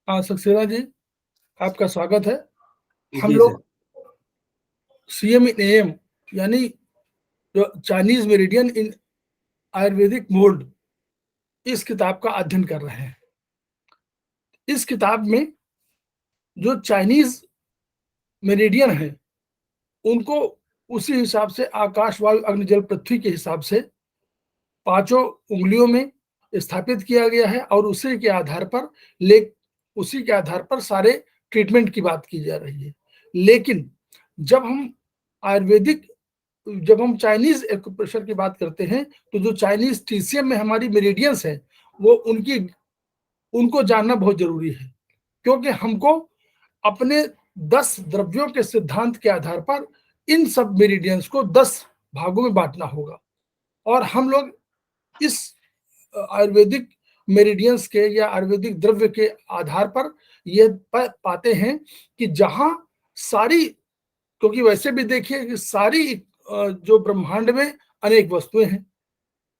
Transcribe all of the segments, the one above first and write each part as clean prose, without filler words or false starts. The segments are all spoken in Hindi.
हाँ सक्सेना जी, आपका स्वागत है। हम जी सर। लोग सीएम इन एएम यानी जो चाइनीज मेरिडियन इन आयुर्वेदिक मोल्ड, इस किताब का अध्ययन कर रहे हैं। इस किताब में जो चाइनीज मेरिडियन है उनको उसी हिसाब से आकाश वायु अग्नि जल पृथ्वी के हिसाब से पांचों उंगलियों में स्थापित किया गया है और उसी के आधार पर सारे ट्रीटमेंट की बात की जा रही है। लेकिन जब हम आयुर्वेदिक जब हम चाइनीज एक्यूप्रेशर की बात करते हैं तो जो चाइनीज टीसीएम में हमारी मेरिडियंस है वो उनको जानना बहुत जरूरी है, क्योंकि हमको अपने 10 द्रव्यों के सिद्धांत के आधार पर इन सब मेरिडियंस को 10 भागों में बांटना होगा। और हम लोग इस आयुर्वेदिक मेरिडियंस के या आयुर्वेदिक द्रव्य के आधार पर ये पाते हैं कि जहां सारी, क्योंकि वैसे भी देखिए कि सारी जो ब्रह्मांड में अनेक वस्तुएं हैं,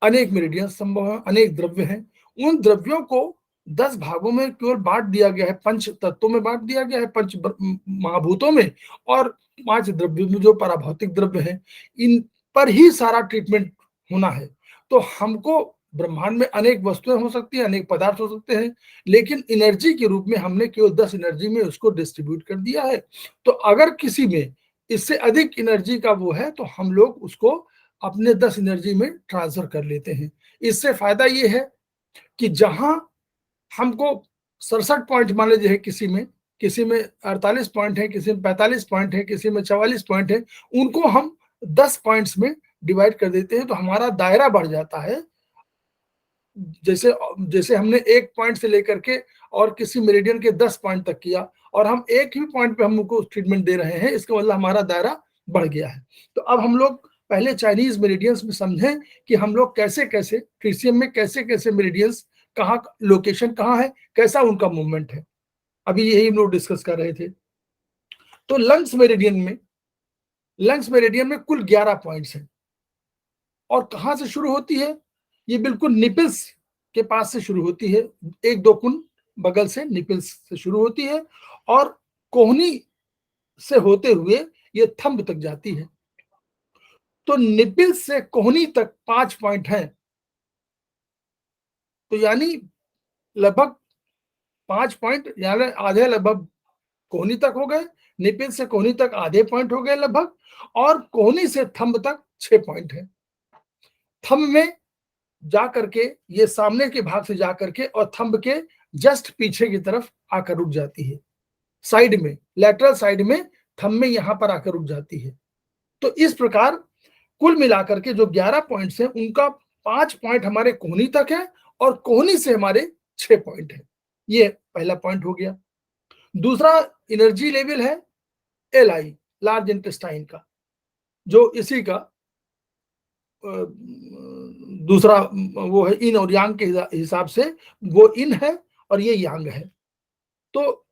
अनेक मेरिडियंस संभव हैं, अनेक द्रव्य हैं। उन द्रव्यों को 10 भागों में केवल बांट दिया गया है, पंच तत्वों में बांट दिया गया है, पंच महाभूतों में, और 5 द्रव्य में जो पराभौतिक द्रव्य हैं, इन पर ही सारा ट्रीटमेंट होना है। तो हमको ब्रह्मांड में अनेक वस्तुएं हो सकती हैं, अनेक पदार्थ हो सकते हैं, लेकिन एनर्जी के रूप में हमने केवल 10 एनर्जी में उसको डिस्ट्रीब्यूट कर दिया है। तो अगर किसी में इससे अधिक एनर्जी का वो है तो हम लोग उसको अपने 10 एनर्जी में ट्रांसफर कर लेते हैं। इससे फायदा ये है कि जहां हमको 67 पॉइंट मान लीजिए है, किसी में 48 पॉइंट है, किसी में 45 पॉइंट है, किसी में 44 पॉइंट है, उनको हम 10 पॉइंट्स में डिवाइड कर देते हैं तो हमारा दायरा बढ़ जाता है। जैसे जैसे हमने 1 पॉइंट से लेकर के और किसी मेरिडियन के 10 पॉइंट तक किया और हम एक ही पॉइंट पे हमको ट्रीटमेंट दे रहे हैं, इसका मतलब हमारा दायरा बढ़ गया है। तो अब हम लोग पहले चाइनीज मेरिडियंस में समझें कि हम लोग कैसे कैसे ट्रीसियम में कैसे कैसे मेरिडियंस, कहाँ लोकेशन कहाँ है, कैसा उनका मूवमेंट है, अभी यही हम लोग डिस्कस कर रहे थे। तो लंग्स मेरिडियन में कुल 11 पॉइंट्स हैं और कहाँ से शुरू होती है, ये बिल्कुल निपल्स के पास से शुरू होती है, 1-2 कुन बगल से निपल्स से शुरू होती है और कोहनी से होते हुए ये थंब तक जाती है। तो निपल्स से कोहनी तक 5 पॉइंट हैं, तो यानी लगभग 5 पॉइंट यानी आधे लगभग कोहनी तक हो गए, निपल से कोहनी तक आधे पॉइंट हो गए लगभग, और कोहनी से थंब तक 6 पॉइंट है। थंब में जा करके ये सामने के भाग से जा करके और थंब के जस्ट पीछे की तरफ आकर रुक जाती है, साइड में, लेटरल साइड में थंब में यहां पर आकर रुक जाती है। तो इस प्रकार कुल मिलाकर के जो 11 पॉइंट्स हैं उनका 5 पॉइंट हमारे कोहनी तक है और कोहनी से हमारे 6 पॉइंट है। ये पहला पॉइंट हो गया। दूसरा एनर्जी लेवल है LI, लार्ज इंटेस्टाइन का, जो इसी का दूसरा वो है, इन और यांग के हिसाब से वो इन है और ये यांग है। तो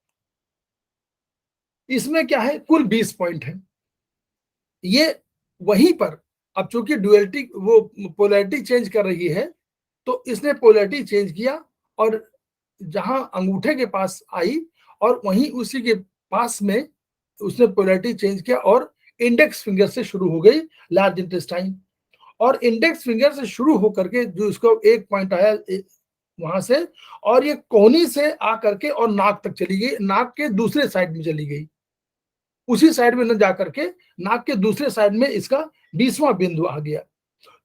इसमें क्या है, कुल 20 पॉइंट है। ये वहीं पर अब चूंकि ड्युअलिटी वो पोलैरिटी चेंज कर रही है तो इसने पोलैरिटी चेंज किया और जहां अंगूठे के पास आई और वहीं उसी के पास में उसने पोलैरिटी चेंज किया और इंडेक्स फिंगर से शुरू हो गई लार्ज इंटेस्टाइन, और इंडेक्स फिंगर से शुरू होकर के जो इसको 1 पॉइंट आया वहां से, और ये कोहनी से आकर के और नाक तक चली गई, नाक के दूसरे साइड में चली गई, उसी साइड में न जाकर के नाक के दूसरे साइड में इसका 20वां बिंदु आ गया।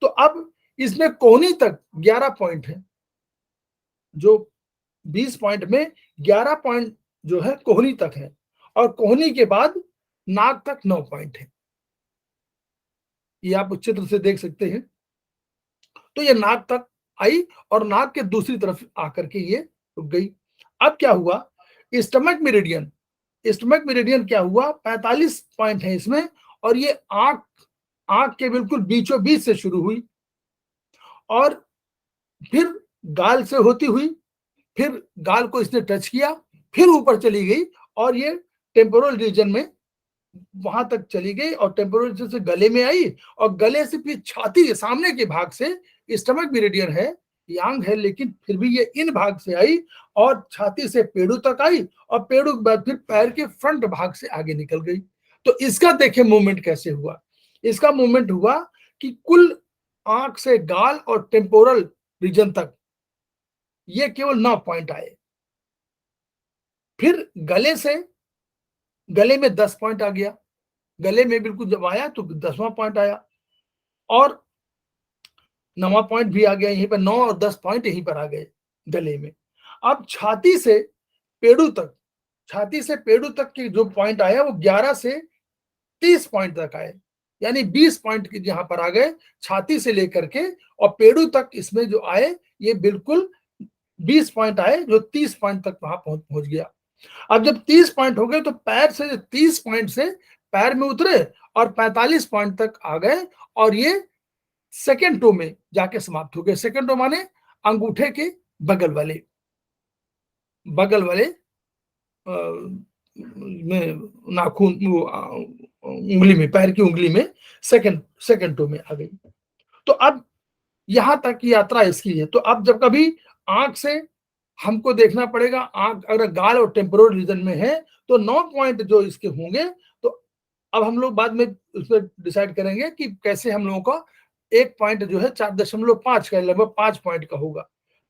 तो अब इसमें कोहनी तक 11 पॉइंट है, जो 20 पॉइंट में 11 पॉइंट जो है कोहनी तक है, और कोहनी के बाद नाक तक 9 पॉइंट है। ये आप चित्र से देख सकते हैं। तो ये नाक तक आई और नाक के दूसरी तरफ आकर के ये रुक गई। अब क्या हुआ, स्टमक मेरिडियन क्या हुआ, 45 पॉइंट है इसमें, और ये आंख के बिल्कुल बीचों बीच से शुरू हुई और फिर गाल से होती हुई, फिर गाल को इसने टच किया, फिर ऊपर चली गई और ये टेम्पोरल रीजन में वहां तक चली गई और टेम्पोरल रीजन से गले में आई और गले से फिर छाती के सामने के भाग से स्टमक मेरिडियन है, यांग है, लेकिन फिर भी ये इन भाग से आई और छाती से पेड़ू तक आई और पेड़ू के बाद फिर पैर के फ्रंट भाग से आगे निकल गई। तो इसका देखें मूवमेंट कैसे हुआ। इसका मूवमेंट हुआ कि कुल आंख से गाल और टेम्पोरल रीजन तक ये केवल 9 पॉइंट आए। फिर गले में 10 पॉइंट आ गया, गले में बिल्कुल जब आया तो 10वां पॉइंट आया और 9वां पॉइंट भी आ गया, यहीं पर 9 और 10 पॉइंट यहीं पर आ गए गले में। अब छाती से पेड़ू तक के जो पॉइंट आया वो 11 से 30 पॉइंट तक आए, यानी 20 पॉइंट के यहां पर आ गए छाती से लेकर के, और पेड़ू तक इसमें जो आए ये बिल्कुल 20 पॉइंट आए, जो 30 पॉइंट तक वहां पहुंच गया। अब जब 30 पॉइंट हो गए तो पैर से 30 पॉइंट से पैर में उतरे और 45 पॉइंट तक आ गए और ये सेकेंड टो में जाके समाप्त हो गए। सेकेंड टो माने अंगूठे के बगल वाले में नाखून, उंगली में, पैर की उंगली में सेकेंड टो में आ गई। तो अब यहां तक की यात्रा इसकी है। तो अब जब कभी आंख से हमको देखना पड़ेगा, आंख अगर गाल और टेम्पोरल रीजन में है तो 9 पॉइंट जो इसके होंगे, तो अब हम लोग बाद में उस पर डिसाइड करेंगे कि कैसे हम लोगों का एक पॉइंट जो है 4.5 का, लगभग 5 पॉइंट का होगा।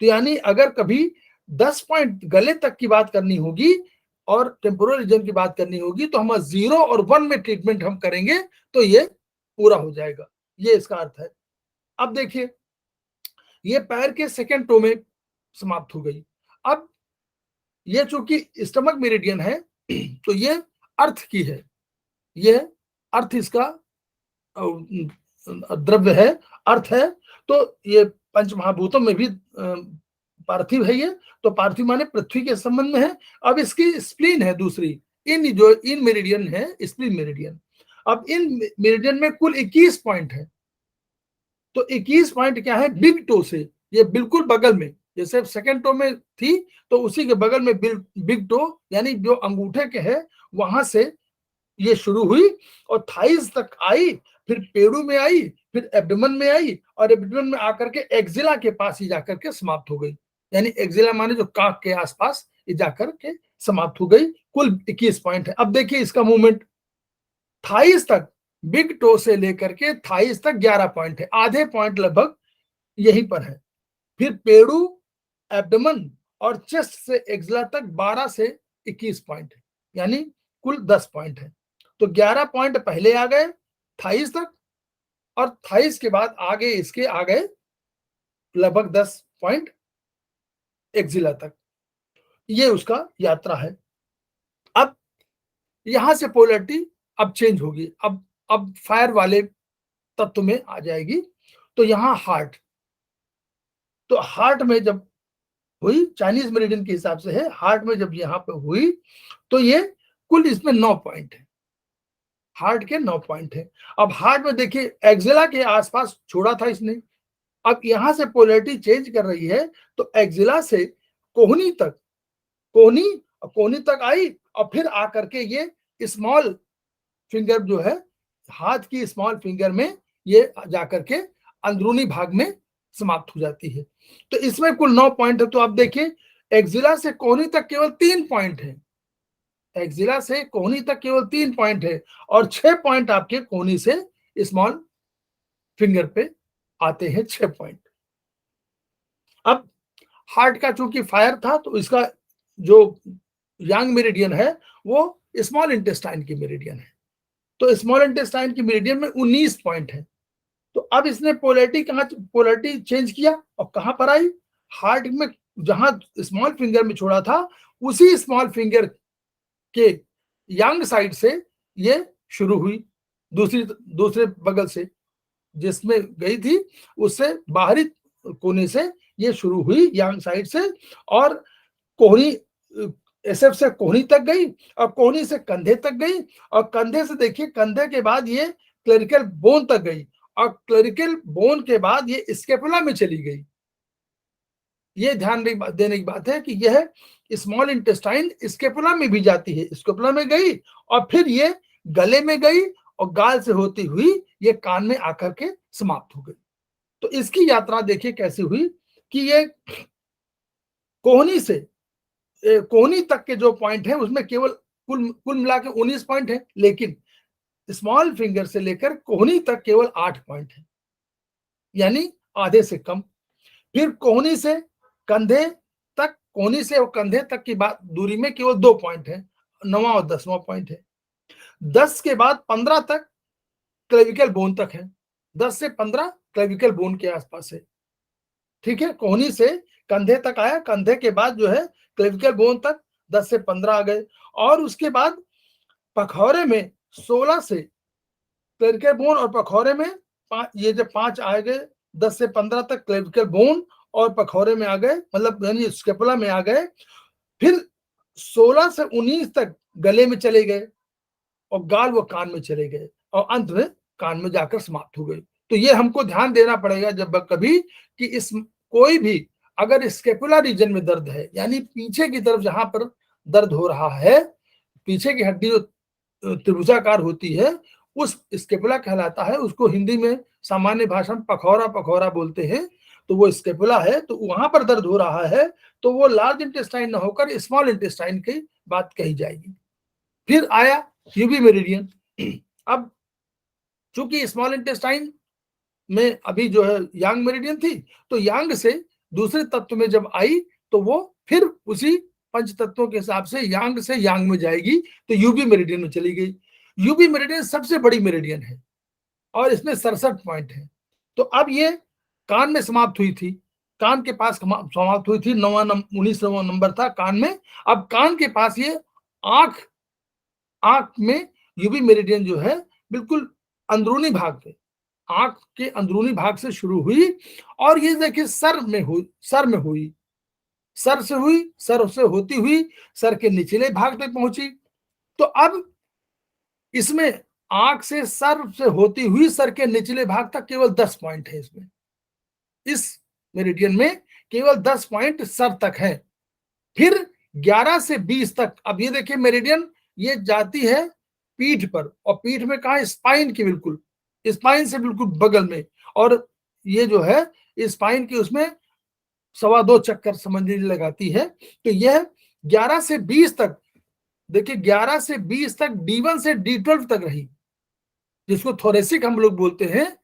तो यानी अगर कभी 10 पॉइंट गले तक की बात करनी होगी और टेम्पोरल रीजन की बात करनी होगी तो हम 0 और 1 में ट्रीटमेंट हम करेंगे तो ये पूरा हो जाएगा, ये इसका अर्थ है। अब देखिए ये पैर के सेकेंड टो में समाप्त हो गई। अब ये चूंकि स्टमक मेरिडियन है तो ये अर्थ की है, ये अर्थ इसका द्रव्य है, अर्थ है। तो ये पंच महाभूतों में भी पार्थिव है, ये तो पार्थिव माने पृथ्वी के संबंध में है। अब इसकी स्प्लीन है दूसरी, इन मेरिडियन है स्प्लीन मेरिडियन। अब इन मेरिडियन में कुल 21 पॉइंट है। तो 21 पॉइंट क्या है, बिग टो से ये बिल्कुल बगल में, जैसे सेकेंड टो में थी तो उसी के बगल में बिग टो यानी जो अंगूठे के है वहां से ये शुरू हुई और थाइज तक आई, फिर पेड़ू में आई, फिर एब्डोमेन में आई और एब्डोमेन में आकर के एक्जिला के पास ही जाकर के समाप्त हो गई। यानी एक्जिला माने जो काक के आसपास ये जाकर के समाप्त हो गई। कुल 21 पॉइंट है। अब देखिए इसका मूवमेंट, थाइज तक बिग टो से लेकर के थाइज तक 11 पॉइंट है, आधे पॉइंट लगभग यहीं पर है। फिर पेड़ू, एब्डोमेन और चेस्ट से एक्जिला तक 12 से 21 पॉइंट है, यानी कुल 10 पॉइंट है। तो 11 पॉइंट पहले आ गए थाइस तक और थाइस के बाद आगे इसके आ गए लगभग 10 पॉइंट एक्जिला तक। ये उसका यात्रा है। अब यहां से पोलैरिटी अब चेंज होगी, अब फायर वाले तत्व में आ जाएगी। तो यहां हार्ट, तो हार्ट में जब हुई, चाइनीज मेरिडियन के हिसाब से है, हार्ट में जब यहां पे हुई तो ये कुल इसमें 9 पॉइंट है, हार्ट के 9 पॉइंट है। अब हार्ट में देखिए एक्जिला के आसपास छोड़ा था इसने, अब यहां से पोलैरिटी चेंज कर रही है तो एक्जिला से कोहनी तक, कोहनी तक आई और फिर आकर के ये स्मॉल फिंगर जो है, हाथ की स्मॉल फिंगर में ये जाकर के अंदरूनी भाग में समाप्त हो जाती है। तो इसमें कुल 9 पॉइंट है। तो आप देखिए एक्जिला से कोहनी तक केवल 3 पॉइंट है, एक्जिला से कोहनी तक केवल 3 पॉइंट है और 6 पॉइंट आपके कोहनी से स्मॉल फिंगर पे आते हैं, 6 पॉइंट। अब हार्ट का चूंकि फायर था तो इसका जो यांग मेरिडियन है वो स्मॉल इंटेस्टाइन की मेरिडियन है। तो स्मॉल इंटेस्टाइन की मेरिडियन में 19 पॉइंट है। तो अब इसने पोलैरिटी चेंज किया और कहां पर आई, हार्ट में जहां स्मॉल फिंगर में छोड़ा था उसी स्मॉल फिंगर के यांग साइड से ये शुरू हुई, दूसरे बगल से जिसमें गई थी उससे बाहरी कोने से ये शुरू हुई यांग साइड से और कोहनी, एसएफ से कोहनी तक गई और कोहनी से कंधे तक गई और कंधे से देखिए कंधे के बाद ये क्लरिकल बोन तक गई और क्लरिकल बोन के बाद ये स्केपुला में चली गई। ये ध्यान देने की बात है कि यह स्मॉल इंटेस्टाइन स्केपुला में भी जाती है, स्केपुला में गई और फिर ये गले में गई और गाल से होती हुई ये कान में आकर के समाप्त हो गई। तो इसकी यात्रा देखिए कैसे हुई, कि ये कोहनी से कोहनी तक के जो पॉइंट है उसमें केवल कुल कुल मिला के 19 पॉइंट है, लेकिन स्मॉल फिंगर से लेकर कोहनी तक केवल 8 पॉइंट है, यानी आधे से कम। फिर कोहनी से कंधे तक, कोहनी से और कंधे तक की बात दूरी में केवल 2 पॉइंट है, 9वां और 10वां पॉइंट है। 10 के बाद 15 तक क्लेविकल बोन तक है, 10 से 15 क्लेविकल बोन के आसपास है, ठीक है। कोहनी से कंधे तक आया, कंधे के बाद जो है क्लेविकल बोन तक 10 से 15 आ गए, और उसके बाद पखौरे में 16 से क्लेविकल बोन और पखौरे में ये जब 5 आ गए, 10 से 15 तक क्लेविकल बोन और पखौरे में आ गए, मतलब यानी स्केपुला में आ गए। फिर 16 से 19 तक गले में चले गए और गाल व कान में चले गए और अंत में कान में जाकर समाप्त हो गए। तो ये हमको ध्यान देना पड़ेगा जब कभी कि इस कोई भी अगर स्केपुला रीजन में दर्द है, यानी पीछे की तरफ जहां पर दर्द हो रहा है, पीछे की हड्डी जो त्रिभुजाकार होती है उस स्केपुला कहलाता है। उसको हिंदी में सामान्य भाषा में पखौरा पखौरा बोलते हैं। तो वो स्केपुला है, तो वहां पर दर्द हो रहा है तो वो लार्ज इंटेस्टाइन न होकर स्मॉल इंटेस्टाइन की बात कही जाएगी। फिर आया यूबी मेरिडियन। अब चूंकि स्मॉल इंटेस्टाइन में अभी जो है यांग मेरिडियन थी, तो यांग से दूसरे तत्व में जब आई तो वो फिर उसी पंच तत्वों के हिसाब से यांग से यांग में जाएगी, तो यूबी मेरिडियन में चली गई। यूबी मेरिडियन सबसे बड़ी मेरिडियन है और इसमें 67 पॉइंट है। तो अब ये कान में समाप्त हुई थी, कान के पास समाप्त हुई थी, 19वां नंबर था कान में। अब कान के पास ये आंख में यूबी मेरिडियन जो है बिल्कुल अंदरूनी भाग पे, आंख के अंदरूनी भाग से शुरू हुई और ये देखिए सर में हुई, सर से हुई, सर से होती हुई सर के निचले भाग तक पहुंची। तो अब इसमें आंख से सर से होती हुई सर के निचले भाग तक केवल 10 पॉइंट है। इसमें इस मेरिडियन में केवल 10 पॉइंट सर तक है। फिर 11 से 20 तक, अब ये देखिए मेरिडियन ये जाती है पीठ पर, और पीठ में कहा स्पाइन की बिल्कुल, स्पाइन से बिल्कुल बगल में, और ये जो है स्पाइन की उसमें 2.25 चक्कर समझ लगाती है। तो यह 11 से 20 तक, देखिए 11 से 20 तक D1 से D12 तक रही, जिसको थोरेसिक हम लोग बोलते हैं।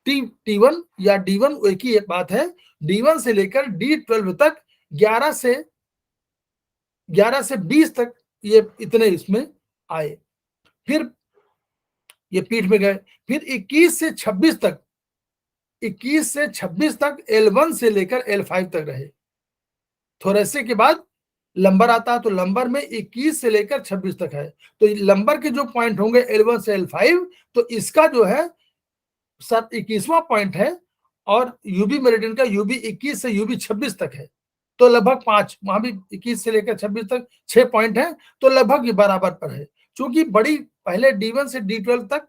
T1 या D1 एक ही एक बात है। D1 से लेकर D12 तक 11 से 20 तक ये इतने इसमें आए। फिर ये पीठ में गए। फिर 21 से 26 तक, 21 से 26 तक L1 से लेकर L5 तक रहे। थोरेसिक के बाद लंबर आता है, तो लंबर में 21 से लेकर 26 तक है। तो लंबर के जो पॉइंट होंगे L1 से L5, तो इसका जो है 21वां पॉइंट है, और यूबी मेरिडियन का यूबी 21 से यूबी 26 तक है। तो लगभग 5, वहां भी 21 से लेकर 26 तक 6 पॉइंट है, तो लगभग ये बराबर पर है। क्योंकि बड़ी पहले D1 से D12 तक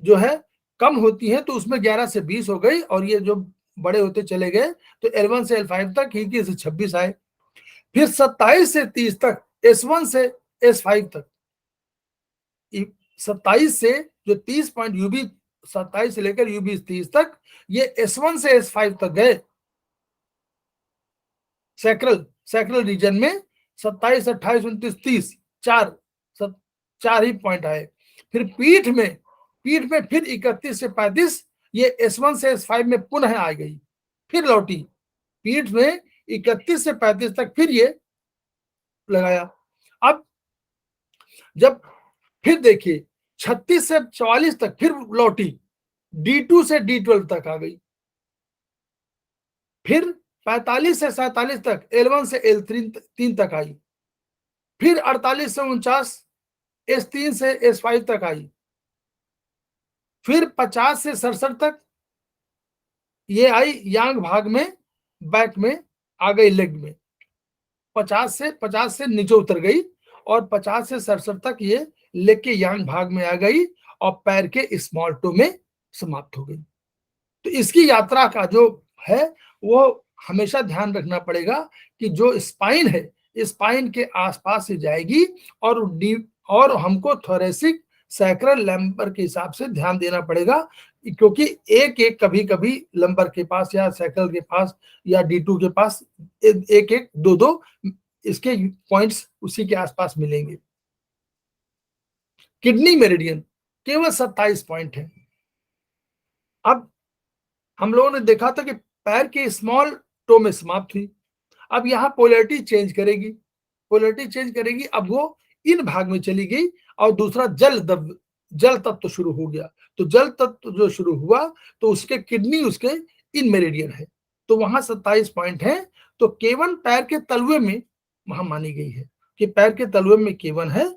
जो है कम होती है, तो उसमें 11 से 20 हो गई, और ये जो बड़े होते चले गए तो L1 से L5 तक, 21 से 26 आए। फिर 27 से 30 तक S1 से S5 तक, 27 से जो 30 पॉइंट यूबी 27 से लेकर यूबी 30 तक, ये S1 से S5 तक गए। सैक्रल रीजन में 27, 28, 29, 30 चार ही पॉइंट आए। फिर पीठ में फिर 31 से 35 ये S1 से S5 में पुनः आ गई, फिर लौटी। पीठ में 31 से 35 तक फिर ये लगाया। अब जब फिर देखिए 36 से 44 तक फिर लौटी, D2 से D12 तक आ गई। फिर 45 से 47 तक L1 से L3 तक आई। फिर 48 से 49 S3 से S5 तक आई। फिर 50 से 67 तक ये आई यांग भाग में, बैक में आ गई, लेग में। 50 से नीचे उतर गई, और 50 से 67 तक ये लेग के यांग भाग में आ गई, और पैर के स्मॉल टो में समाप्त हो गई। तो इसकी यात्रा का जो है वो हमेशा ध्यान रखना पड़ेगा कि जो स्पाइन है, स्पाइन के आसपास से जाएगी, और हमको थोरेसिक सैक्रल लैम्बर के हिसाब से ध्यान देना पड़ेगा। क्योंकि एक एक कभी कभी लंबर के पास या सैकल के पास या D2 के पास एक एक दो दो इसके पॉइंट्स उसी के आसपास मिलेंगे। किडनी मेरिडियन केवल 27 पॉइंट है। अब हम लोगों ने देखा था कि पैर के स्मॉल टो में समाप्त हुई, अब यहाँ पोलैरिटी चेंज करेगी, पोलैरिटी चेंज करेगी, अब वो इन भाग में चली गई और दूसरा जल तत्व शुरू हो गया। तो जल तत्व जो शुरू हुआ तो उसके किडनी उसके इन मेरिडियन है, तो वहां 27 पॉइंट है। तो केवन पैर के तलवे में वहां मानी गई है कि पैर के तलवे में केवन है।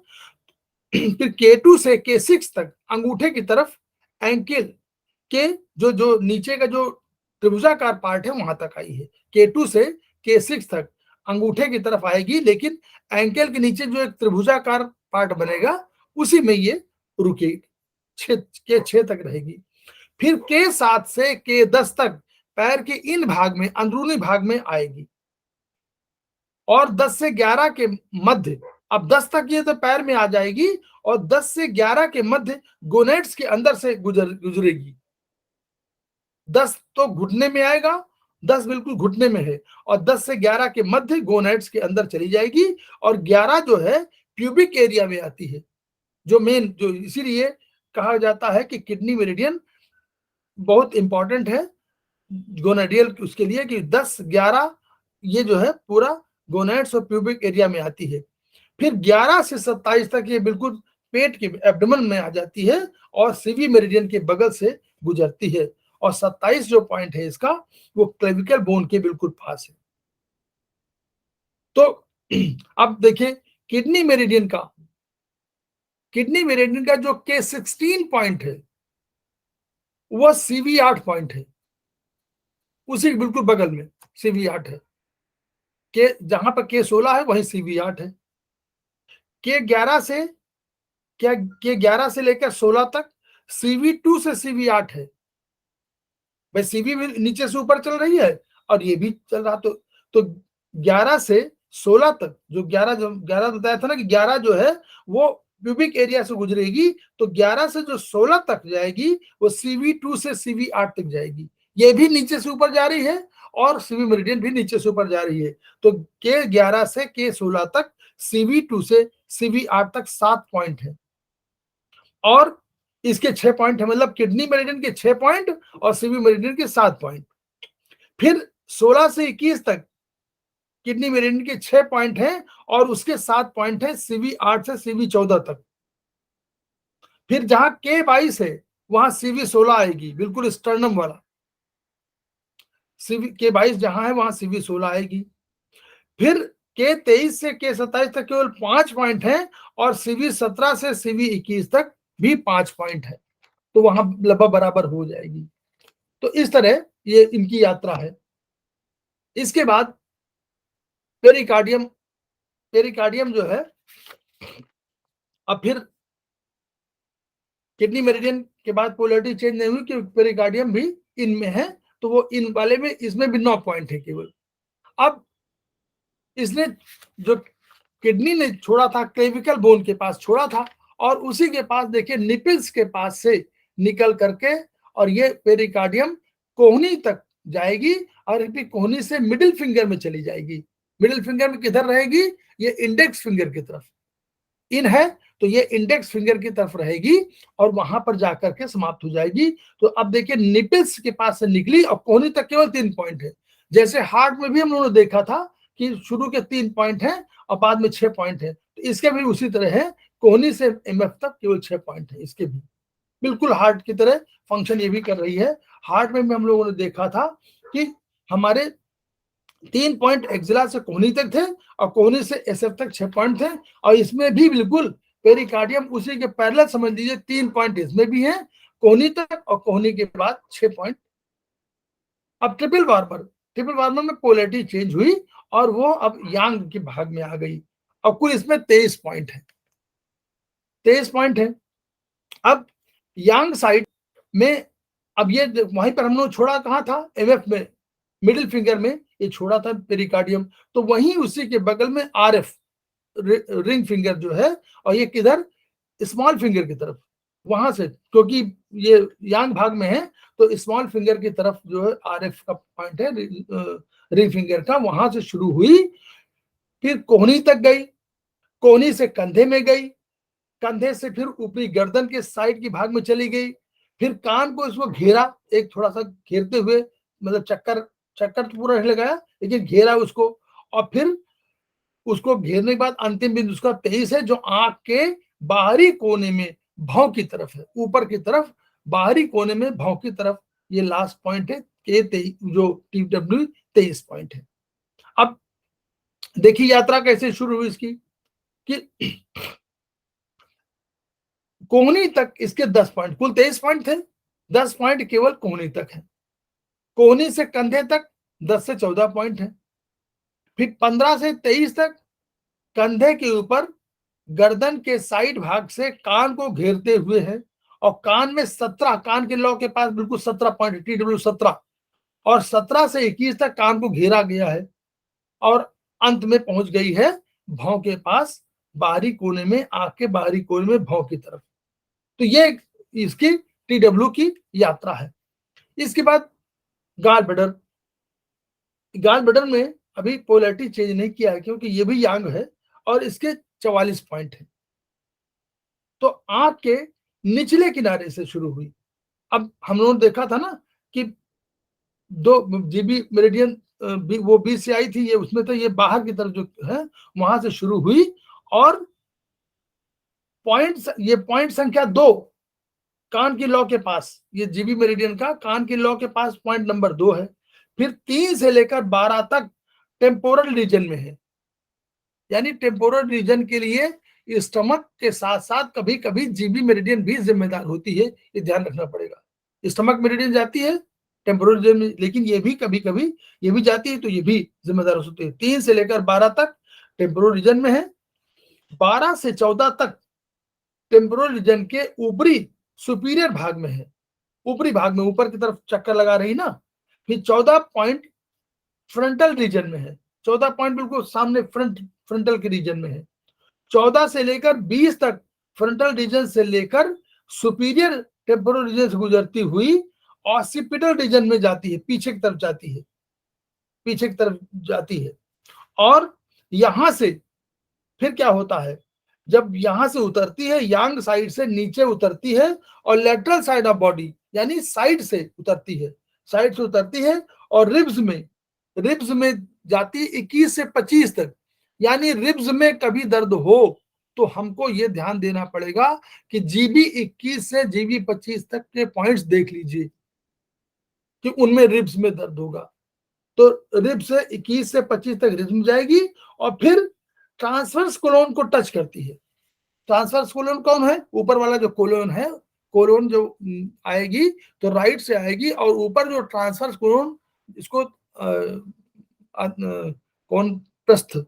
फिर K2 से K6 तक अंगूठे की तरफ एंकल के जो जो नीचे का जो त्रिभुजाकार पार्ट है वहां तक आई है। K2 से K6 तक अंगूठे की तरफ आएगी, लेकिन एंकल के नीचे जो एक त्रिभुजाकार पार्ट बनेगा उसी में ये रुकेगी, K6 तक रहेगी। फिर K7 से K10 तक पैर के इन भाग में अंदरूनी भाग में आएगी, और 10 से 11 के मध्य, अब 10 तक ये तो पैर में आ जाएगी और 10 से 11 के मध्य गोनेट्स के अंदर से गुजरेगी। 10 तो घुटने में आएगा, 10 बिल्कुल घुटने में है, और 10 से 11 के मध्य गोनेट्स के अंदर चली जाएगी, और 11 जो है प्यूबिक एरिया में आती है, जो मेन जो इसीलिए कहा जाता है कि किडनी मेरिडियन बहुत इंपॉर्टेंट है गोनेडियल उसके लिए, कि 10-11 ये जो है पूरा गोनेट्स और प्यूबिक एरिया में आती है। फिर 11 से 27 तक ये बिल्कुल पेट के एब्डोमेन में आ जाती है और सीवी मेरिडियन के बगल से गुजरती है, और 27 जो पॉइंट है इसका वो क्लेविकल बोन के बिल्कुल पास है। तो अब देखिए किडनी मेरिडियन का जो K16 पॉइंट है वो CV8 पॉइंट है, उसी के बिल्कुल बगल में CV8 है। के जहां पर K16 है वहीं CV8 है। K11 से K11 से लेकर 16 तक CV2 से CV8 है। भाई CV भी नीचे से ऊपर चल रही है और ये भी चल रहा, तो 11 से 16 तक जो 11 बताया था ना कि 11 जो है वो प्यूबिक एरिया से गुजरेगी, तो 11 से जो 16 तक जाएगी वो CV2 से CV8 तक जाएगी। ये भी नीचे से ऊपर जा रही है और सीवी मेरिडियन भी नीचे से ऊपर जा रही है। तो K11 से K16 तक CV2 से CV8 तक 7 पॉइंट है, और इसके 6 पॉइंट है, मतलब किडनी मेरिडियन के 6 पॉइंट और सीवी मेरिडियन के 7 पॉइंट। फिर 16 से 21 तक किडनी मेरिडियन के 6 पॉइंट हैं और उसके 7 पॉइंट है CV8 से CV14 तक। फिर जहां K22 है वहां CV16 आएगी, बिल्कुल स्टर्नम वाला K22 जहां है वहां CV16 आएगी। फिर K23 से K27 तक केवल 5 पॉइंट हैं और CV17 से CV21 तक भी 5 पॉइंट है, तो वहां लगभग बराबर हो जाएगी। तो इस तरह ये इनकी यात्रा है। इसके बाद पेरिकार्डियम जो है, अब फिर किडनी मेरिडियन के बाद पोलैरिटी चेंज नहीं हुई कि पेरिकार्डियम भी इनमें है, तो वो इन वाले में इसमें भी 9 पॉइंट है केवल। अब इसने जो किडनी ने छोड़ा था क्लेविकल बोन के पास छोड़ा था, और उसी के पास देखिए निपल्स के पास से निकल करके और ये पेरिकार्डियम कोहनी तक जाएगी, और फिर कोहनी से मिडिल फिंगर में चली जाएगी। मिडिल फिंगर में किधर रहेगी? ये इंडेक्स फिंगर की तरफ इन है, तो ये इंडेक्स फिंगर की तरफ रहेगी और वहां पर जाकर के समाप्त हो जाएगी। तो अब देखिए निपल्स के पास से निकली और कोहनी तक केवल 3 पॉइंट है। जैसे हार्ट में भी हम लोगों ने देखा था कि शुरू के 3 पॉइंट हैं और बाद में 6 पॉइंट है, तो इसके भी उसी तरह है, कोहनी से MF तक केवल 6 पॉइंट है। इसके भी बिल्कुल हार्ट की तरह फंक्शन ये भी कर रही है। हार्ट में भी हम लोगों ने देखा था कि हमारे 3 पॉइंट एक्सिला से कोहनी तक थे और कोहनी से SF तक 6 पॉइंट थे, और इसमें भी बिल्कुल पेरिकार्डियम उसी के पैरेलल समझ लीजिए, 3 पॉइंट इसमें भी है कोहनी तक और कोहनी के बाद 6 पॉइंट। अब ट्रिपल वार्मर में पोलैरिटी चेंज हुई और वो अब यांग के भाग में आ गई, और कुल इसमें 23 पॉइंट है, 23 पॉइंट है। अब यांग साइड में, अब ये वहीं पर हम लोग छोड़ा कहाँ था? MF में, मिडिल फिंगर में ये छोड़ा था पेरिकार्डियम, तो वहीं उसी के बगल में RF रिंग फिंगर जो है, और ये किधर? स्मॉल फिंगर की तरफ, वहां से, क्योंकि ये यांग भाग में है तो स्मॉल फिंगर की तरफ जो है RF का पॉइंट है, रिंग फिंगर का, वहां से शुरू हुई, फिर कोहनी तक गई, कोहनी से कंधे में गई, कंधे से फिर ऊपरी गर्दन के साइड की भाग में चली गई, फिर कान को इसको घेरा, एक थोड़ा सा घेरते हुए, मतलब चक्कर चक्कर तो पूरा नहीं लगाया लेकिन घेरा उसको, और फिर उसको घेरने के बाद अंतिम बिंदु उसका 23 है, जो आंख के बाहरी कोने में भौं की तरफ है, ऊपर की तरफ बाहरी कोने में भौं की तरफ, ये लास्ट पॉइंट है के 23, जो TW 23 पॉइंट है। अब देखिए यात्रा कैसे शुरू हुई इसकी, कि कोहनी तक इसके 10 पॉइंट, कुल 23 पॉइंट थे, 10 पॉइंट केवल कोहनी तक है। कोहनी से कंधे तक 10 से 14 पॉइंट है। फिर 15 से 23 तक कंधे के ऊपर गर्दन के साइड भाग से कान को घेरते हुए है, और कान में 17, कान के लौ के पास बिल्कुल 17 पॉइंट, TW 17, और 17 से 21 तक कान को घेरा गया है, और अंत में पहुंच गई है भौं के पास, बाहरी कोने में, आंख के बाहरी कोने में भौं की तरफ। तो ये इसकी TW की यात्रा है। इसके बाद गाल ब्लैडर, गाल ब्लैडर में अभी पोलैरिटी चेंज नहीं किया है क्योंकि ये भी यांग है, और इसके 44 पॉइंट है। तो आंख के निचले किनारे से शुरू हुई। अब हम लोगों ने देखा था ना कि 2 GB मेरिडियन, वो 20 से आई थी, ये उसमें तो ये बाहर की तरफ जो है वहां से शुरू हुई, और ये पॉइंट संख्या 2 कान की लौ के पास, ये GB मेरिडियन का कान की लौ के पास पॉइंट नंबर 2 है। फिर 3 से लेकर 12 तक टेम्पोरल रीजन में है, यानी टेम्पोरल रीजन के लिए स्टमक के साथ साथ कभी कभी GB मेरिडियन भी जिम्मेदार होती है, ये ध्यान रखना पड़ेगा। स्टमक मेरिडियन जाती है टेम्पोरल रीजन में, लेकिन ये भी कभी कभी ये भी जाती है, तो ये भी जिम्मेदार हो सकती है। 3 से लेकर 12 तक टेम्पोरल रीजन में है, 12 से 14 तक टेम्पोरल रीजन के ऊपरी सुपीरियर भाग में है, ऊपरी भाग में ऊपर की तरफ चक्कर लगा रही ना। फिर 14 पॉइंट फ्रंटल रीजन में है, 14 पॉइंट बिल्कुल सामने फ्रंटल के रीजन में है। 14 से लेकर 20 तक फ्रंटल रीजन से लेकर सुपीरियर टेम्पोरल रीजन से गुजरती हुई ऑसिपिटल रीजन में जाती है, पीछे की तरफ जाती है, पीछे की तरफ जाती है। और यहां से फिर क्या होता है, जब यहां से उतरती है, यांग साइड से नीचे उतरती है, और लेटरल साइड ऑफ बॉडी यानी साइड से उतरती है, साइड से उतरती है, और रिब्स में जाती है 21 से 25 तक। यानी रिब्स में कभी दर्द हो तो हमको ये ध्यान देना पड़ेगा कि GB 21 से GB 25 तक के पॉइंट्स देख लीजिए कि उनमें रिब्स में दर्द होगा। तो रिब्स से 21 से 25 तक रिब्स में जाएगी, और फिर ट्रांसवर्स कोलोन को टच करती है। ट्रांसवर्स कोलोन कौन है, ऊपर वाला जो कोलोन है, कोलोन जो आएगी तो राइट से आएगी, और ऊपर जो ट्रांसवर्स कोलोन, इसको कौन प्रस्थ,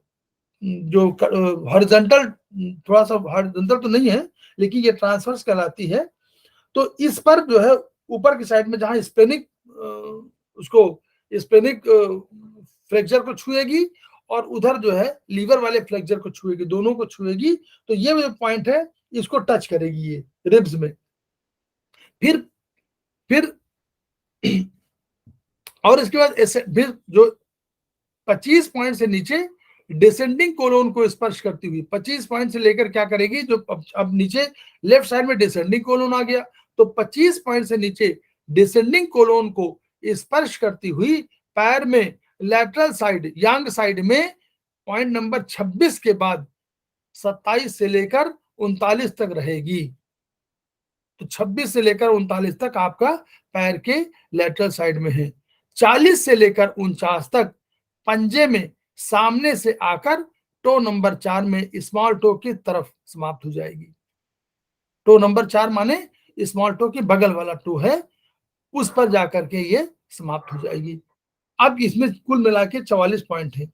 जो हॉरिजॉन्टल, थोड़ा सा हॉरिजॉन्टल तो नहीं है लेकिन ये ट्रांसवर्स कहलाती है। तो इस पर जो है ऊपर की साइड में जहां स्पेनिक, उसको स्पेनिक फ्लेक्चर को छुएगी, और उधर जो है लीवर वाले फ्लेक्चर को छुएगी, दोनों को छुएगी, तो ये जो पॉइंट है इसको टच करेगी ये रिब्स में। फिर और इसके बाद फिर जो 25 पॉइंट से नीचे डिसेंडिंग कोलोन को स्पर्श करती हुई, 25 पॉइंट से लेकर क्या करेगी, जो अब नीचे लेफ्ट साइड में डिसेंडिंग कोलोन आ गया, तो 25 पॉइंट से नीचे डिसेंडिंग कोलोन को स्पर्श करती हुई पैर में लैटरल साइड, यांग साइड में पॉइंट नंबर 26 के बाद 27 से लेकर 39 तक रहेगी। तो 26 से लेकर 39 तक आपका पैर के लैटरल साइड में है। 40 से लेकर 49 तक पंजे में सामने से आकर टो नंबर 4 में स्मॉल टो की तरफ समाप्त हो जाएगी। टो नंबर 4 माने स्मॉल टो की बगल वाला टो है, उस पर जाकर के ये समाप्त हो जाएगी। अब इसमें कुल मिला के 44 पॉइंट है।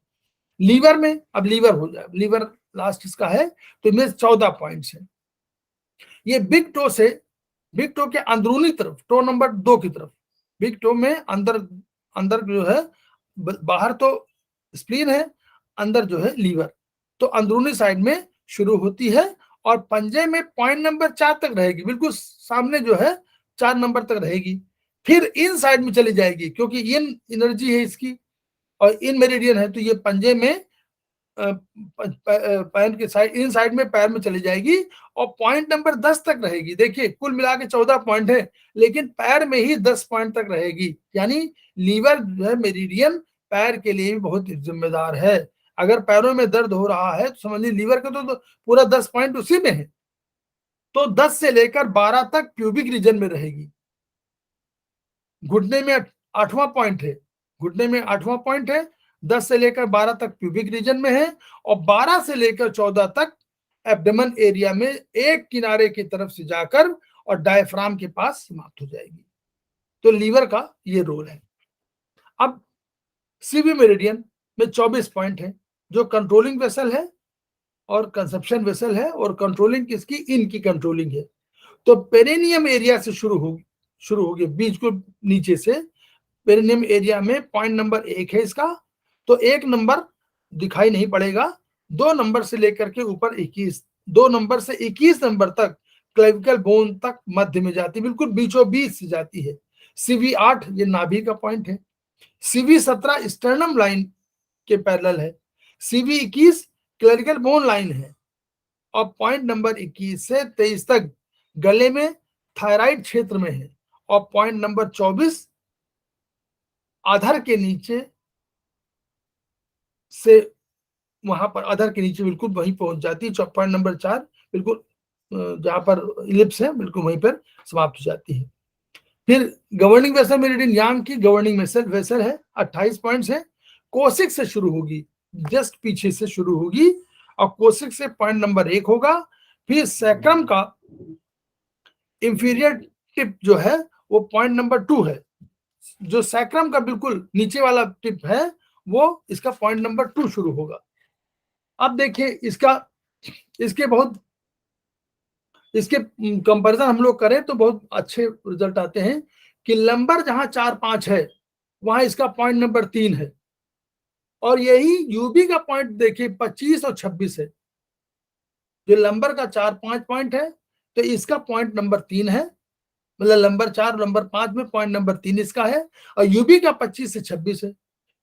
लीवर में, अब लीवर हो जाए, लीवर लास्ट इसका है, तो इसमें 14 पॉइंट्स है। ये बिग टो से, बिग टो के अंदरूनी तरफ, टो नंबर 2 की तरफ, बिग टो में अंदर अंदर जो है, बाहर तो स्प्लीन है, अंदर जो है लीवर, तो अंदरूनी साइड में शुरू होती है और पंजे में पॉइंट नंबर 4 तक रहेगी, बिल्कुल सामने जो है 4 नंबर तक रहेगी। फिर इन साइड में चली जाएगी क्योंकि इन एनर्जी है इसकी और इन मेरिडियन है, तो ये पंजे में पैर के साइड, इन साइड में पैर में चली जाएगी और पॉइंट नंबर 10 तक रहेगी। देखिए कुल मिला के 14 पॉइंट है, लेकिन पैर में ही 10 पॉइंट तक रहेगी। यानी लीवर जो है मेरिडियन पैर के लिए भी बहुत जिम्मेदार है। अगर पैरों में दर्द हो रहा है तो समझ लीजिए लीवर का तो पूरा 10 पॉइंट उसी में है। तो 10 से लेकर 12 तक प्यूबिक रीजन में रहेगी। घुटने में 8वां पॉइंट है, घुटने में 8वां पॉइंट है। 10 से लेकर 12 तक प्यूबिक रीजन में है और 12 से लेकर 14 तक एब्डोमेन एरिया में एक किनारे की तरफ से जाकर और डायफ्राम के पास समाप्त हो जाएगी। तो लीवर का ये रोल है। अब सीवी मेरिडियन में 24 पॉइंट है, जो कंट्रोलिंग वेसल है और कंसप्शन वेसल है, और कंट्रोलिंग किसकी, इनकी कंट्रोलिंग है। तो पेरिनियम एरिया से शुरू होगी बीज को नीचे से। पेरिनियम एरिया में पॉइंट नंबर 1 है इसका, तो 1 नंबर दिखाई नहीं पड़ेगा। 2 नंबर से लेकर के ऊपर 21, 2 नंबर से 21 नंबर तक क्लेविकल बोन तक मध्य में जाती है, बिल्कुल बीचों बीच से जाती है। CV 8 ये नाभि का पॉइंट है। CV 17 स्टर्नम लाइन के पैरेलल है। CV 21 क्लेविकल बोन लाइन है और पॉइंट नंबर 21 से 23 तक गले में थायराइड क्षेत्र में है और पॉइंट नंबर 24 आधार के नीचे से वहां पर आधार के नीचे बिल्कुल वहीं पहुंच जाती है। पॉइंट नंबर 4 बिल्कुल जहां पर इलिप्स है बिल्कुल वहीं पर समाप्त हो जाती है। फिर गवर्निंग वेसल मेरिडियन यांग की गवर्निंग वेसल है, 28 पॉइंट्स है। कोसिक से शुरू होगी, जस्ट पीछे से शुरू होगी और कोसिक से पॉइंट नंबर 1 होगा। फिर सैक्रम का इंफीरियर टिप जो है वो पॉइंट नंबर 2 है। जो सैक्रम का बिल्कुल नीचे वाला टिप है वो इसका पॉइंट नंबर 2 शुरू होगा। अब देखिए इसके कंपैरिजन हम लोग करें तो बहुत अच्छे रिजल्ट आते हैं कि लंबर जहां 4-5 है वहां इसका पॉइंट नंबर 3 है और यही यूबी का पॉइंट देखिए 25 और 26 है। जो लंबर का 4-5 पॉइंट है तो इसका पॉइंट नंबर 3 है, मतलब लंबर 4 लंबर 5 में पॉइंट नंबर 3 इसका है और यूबी का 25 से 26 है।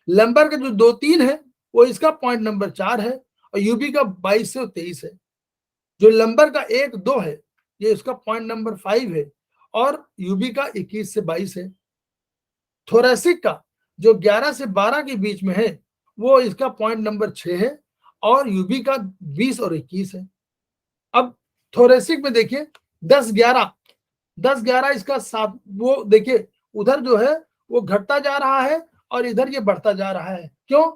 लंबर का जो 2-3 है वो इसका पॉइंट नंबर 4 है और यूबी का 22 से 23 है। जो लंबर का 1-2 है ये इसका पॉइंट नंबर 5 है और यूबी का 21 से 22 है। थोरेसिक का जो 11 से 12 के बीच में है वो इसका पॉइंट नंबर 6 है और यूबी का 20 और 21 है। अब थोरेसिक में देखिए 10-11 इसका 7, वो देखिए उधर जो है वो घटता जा रहा है और इधर ये बढ़ता जा रहा है। क्यों?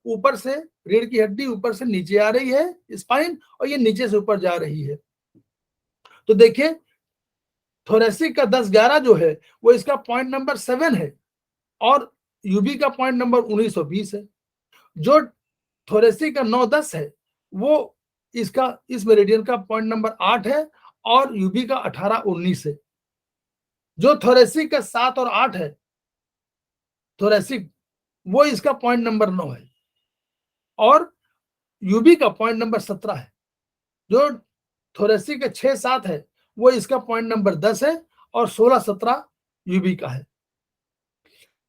ऊपर से रीढ़ की हड्डी ऊपर से नीचे आ रही है स्पाइन और ये नीचे से ऊपर जा रही है। तो देखिए थोरेसिक का 10-11 जो है वो इसका पॉइंट नंबर 7 है और यूबी का पॉइंट नंबर 19 और 20 है। जो थोरेसिक का 9-10 है वो इसका इस मेरिडियन का पॉइंट नंबर 8 है और यूबी का 18-19 है। जो थोरेसिक का 7 और 8 है थोरेसिक वो इसका पॉइंट नंबर 9 है और यूबी का पॉइंट नंबर 17 है। जो थोरेसिक का 6-7 है वो इसका पॉइंट नंबर 10 है और 16-17 यूबी का है।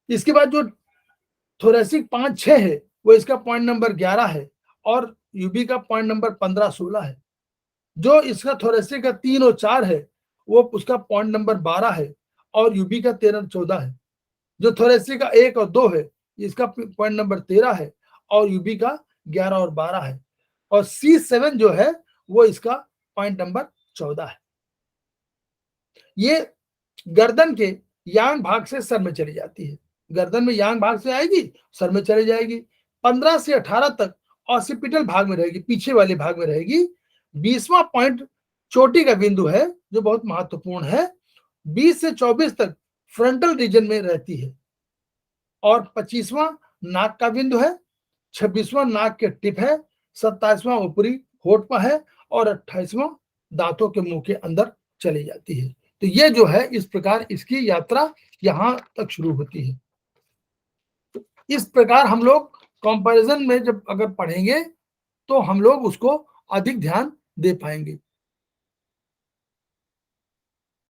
इसके बाद जो थोरेसिक 5-6 है वो इसका पॉइंट नंबर 11 है और यूबी का पॉइंट नंबर 15-16 है। जो इसका थोरेसिक का 3 और 4 है वो उसका पॉइंट नंबर 12 है और यूबी का 13-14 है। जो थोरेसिक का 1 और 2 है इसका पॉइंट नंबर 13 है और यूबी का 11 और 12 है और C7 जो है वो इसका पॉइंट नंबर 14 है। ये गर्दन के यांग भाग से सर में चली जाती है। गर्दन में यांग भाग से आएगी, सर में चली जाएगी। 15 से 18 तक ऑसिपिटल भाग में रहेगी, पीछे वाले भाग में रहेगी। 20वां पॉइंट चोटी का बिंदु है जो बहुत महत्वपूर्ण है। 20 से 24 तक फ्रंटल रीजन में रहती है और 25वां नाक का बिंदु है। 26वां नाक के टिप है। 27वां ऊपरी होठ पर है और 28वां दांतों के मुंह के अंदर चली जाती है। तो ये जो है इस प्रकार इसकी यात्रा यहां तक शुरू होती है। इस प्रकार हम लोग कंपैरिजन में जब अगर पढ़ेंगे तो हम लोग उसको अधिक ध्यान दे पाएंगे।